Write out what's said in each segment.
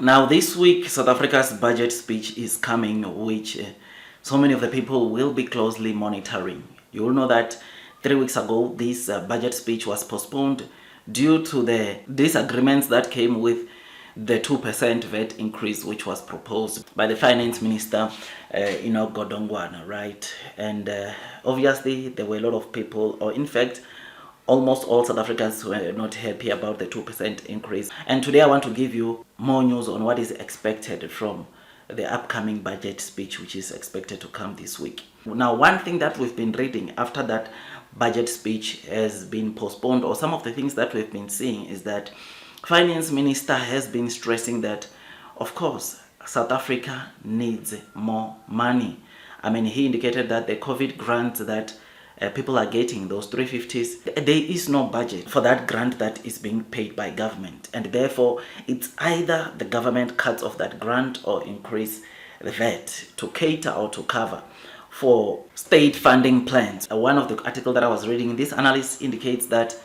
Now this week, South Africa's budget speech is coming, which so many of the people will be closely monitoring. You will know that 3 weeks ago, this budget speech was postponed due to the disagreements that came with the 2% VAT increase, which was proposed by the Finance Minister Enoch Godongwana, right? And obviously, there were a lot of people, or in fact, almost all South Africans were not happy about the 2% increase. And today I want to give you more news on what is expected from the upcoming budget speech, which is expected to come this week. Now, one thing that we've been reading after that budget speech has been postponed, or some of the things that we've been seeing, is that Finance Minister has been stressing that, of course, South Africa needs more money. I mean, he indicated that the COVID grants that people are getting, those 350s, there is no budget for that grant that is being paid by government, and therefore it's either the government cuts off that grant or increase the VAT to cater or to cover for state funding plans. One of the articles that I was reading, this analyst indicates that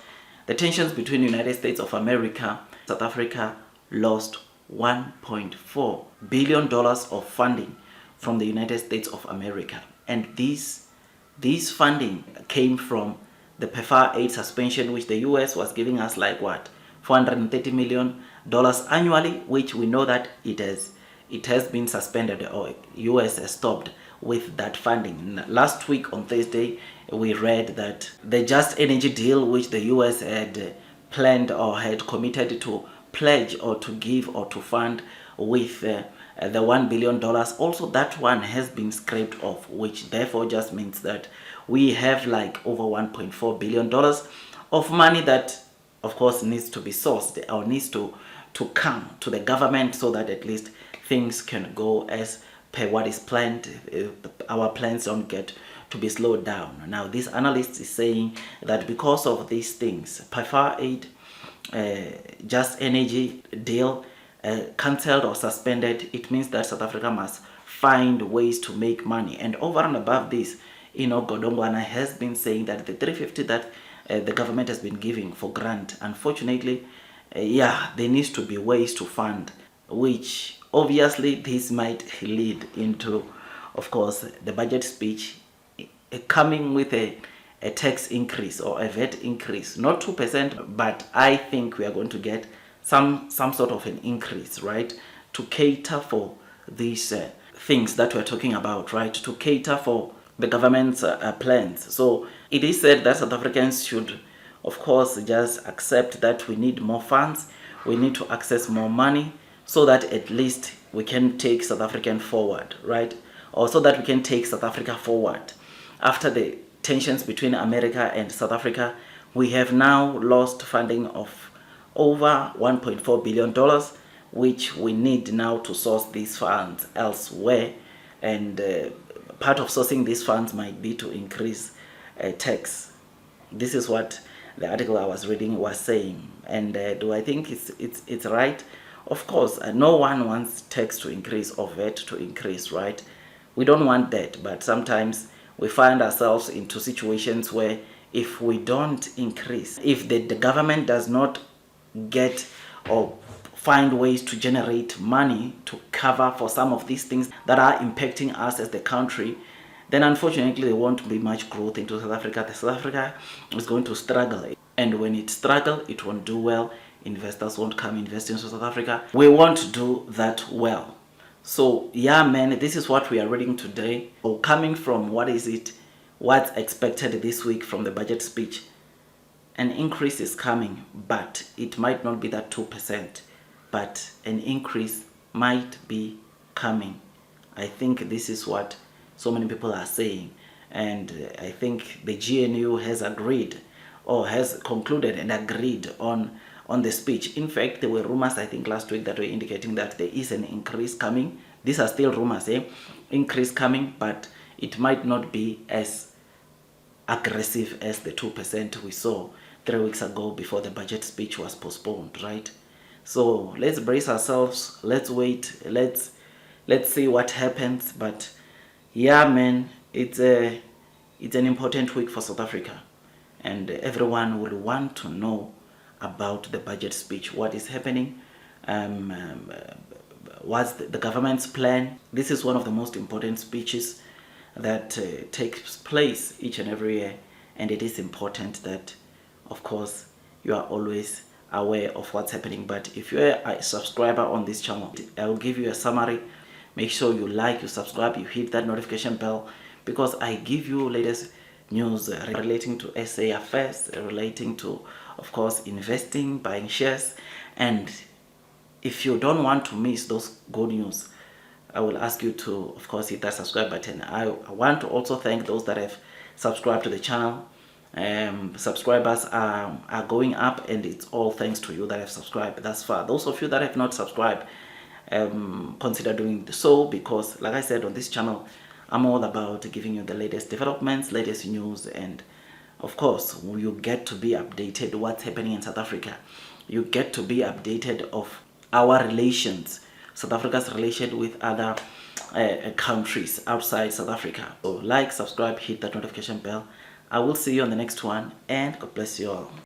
the tensions between the United States of America, South Africa lost $1.4 billion of funding from the United States of America, and this funding came from the PEFA aid suspension, which the US was giving us like what, $430 million annually, which we know that it has been suspended, or US has stopped with that funding. Last week on Thursday, we read that the Just Energy deal, which the US had planned or had committed to pledge or to give or to fund with the $1 billion, also that one has been scraped off, which therefore just means that we have like over $1.4 billion of money that, of course, needs to be sourced or needs to come to the government so that at least things can go as per what is planned. Our plans don't get to be slowed down. Now, this analyst is saying that because of these things, PEFA aid, Just Energy deal, cancelled or suspended, it means that South Africa must find ways to make money. And over and above this, Enoch Godongwana has been saying that the 350 that the government has been giving for grant, unfortunately, there needs to be ways to fund, which obviously this might lead into, of course, the budget speech coming with a tax increase or a VAT increase, not 2%, but I think we are going to get some sort of an increase, right, to cater for these things that we're talking about, right, to cater for the government's plans. So it is said that South Africans should, of course, just accept that we need more funds, we need to access more money so that at least we can take South African forward, right, or so that we can take South Africa forward. After the tensions between America and South Africa, we have now lost funding of over $1.4 billion, which we need now to source these funds elsewhere. And part of sourcing these funds might be to increase tax. This is what the article I was reading was saying. And do I think it's right? Of course, no one wants tax to increase or VAT to increase, right? We don't want that, but sometimes we find ourselves into situations where if we don't increase, if the government does not get or find ways to generate money to cover for some of these things that are impacting us as the country, then unfortunately there won't be much growth into South Africa. The South Africa is going to struggle, and when it struggles, it won't do well. Investors won't come invest in South Africa. We won't do that well. So man, this is what we are reading today. Or coming from what's expected this week from the budget speech. An increase is coming, but it might not be that 2%, but an increase might be coming. I think this is what so many people are saying, and I think the GNU has agreed or has concluded and agreed on the speech. In fact, there were rumors, I think, last week that were indicating that there is an increase coming. These are still rumors, increase coming, but it might not be as aggressive as the 2% we saw 3 weeks ago before the budget speech was postponed, right? So let's brace ourselves, let's wait, let's see what happens. But man, it's an important week for South Africa, and everyone will want to know about the budget speech, what is happening, what's the government's plan. This is one of the most important speeches that takes place each and every year, and it is important that, of course, you are always aware of what's happening. But if you're a subscriber on this channel, I will give you a summary. Make sure you like, you subscribe, you hit that notification bell, because I give you latest news relating to SA affairs, relating to, of course, investing, buying shares. And if you don't want to miss those good news, I will ask you to, of course, hit that subscribe button. I want to also thank those that have subscribed to the channel. Subscribers are going up, and it's all thanks to you that have subscribed thus far. Those of you that have not subscribed, consider doing so, because like I said, on this channel I'm all about giving you the latest developments, latest news, and of course you get to be updated what's happening in South Africa. You get to be updated of our relations, South Africa's relation with other countries outside South Africa. So like, subscribe, hit that notification bell. I will see you on the next one, and God bless you all.